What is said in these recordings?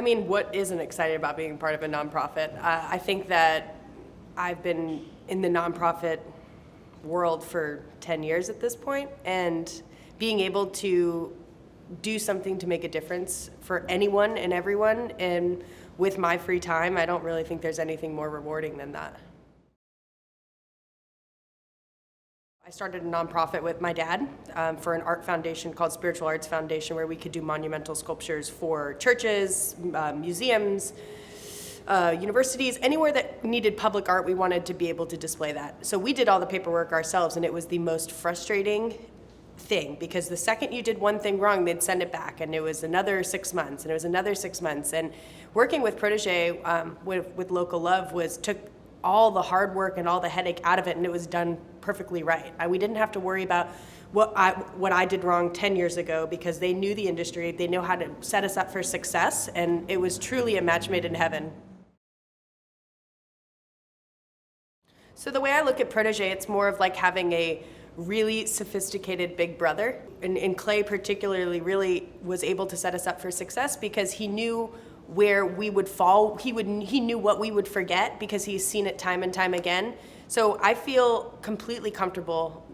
mean, what isn't exciting about being part of a nonprofit? I think that I've been in the nonprofit world for 10 years at this point, and being able to do something to make a difference for anyone and everyone, and with my free time, I don't really think there's anything more rewarding than that. I started a nonprofit with my dad for an art foundation called Spiritual Arts Foundation, where we could do monumental sculptures for churches, museums, universities, anywhere that needed public art. We wanted to be able to display that. So we did all the paperwork ourselves, and it was the most frustrating thing, because the second you did one thing wrong, they'd send it back, and it was another 6 months, and it was another 6 months. And working with Protege with Local Love took all the hard work and all the headache out of it, and it was done perfectly right. We didn't have to worry about what I did wrong 10 years ago, because they knew the industry, they know how to set us up for success, and it was truly a match made in heaven. So the way I look at Protege, it's more of like having a really sophisticated big brother. And Clay particularly really was able to set us up for success, because he knew where we would fall. He knew what we would forget, because he's seen it time and time again. So I feel completely comfortable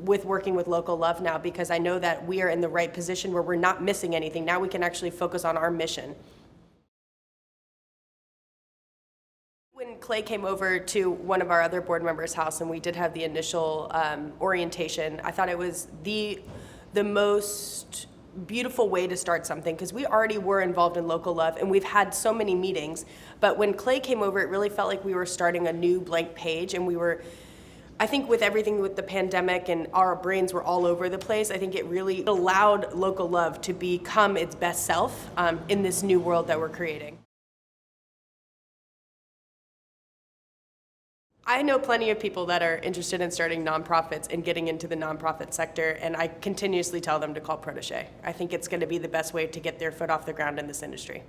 with working with Local Love now, because I know that we are in the right position where we're not missing anything. Now we can actually focus on our mission. When Clay came over to one of our other board members' house, and we did have the initial orientation, I thought it was the most beautiful way to start something, because we already were involved in Local Love and we've had so many meetings. But when Clay came over, it really felt like we were starting a new blank page, and I think with everything with the pandemic and our brains were all over the place, I think it really allowed Local Love to become its best self in this new world that we're creating. I know plenty of people that are interested in starting nonprofits and getting into the nonprofit sector, and I continuously tell them to call Protege. I think it's going to be the best way to get their foot off the ground in this industry.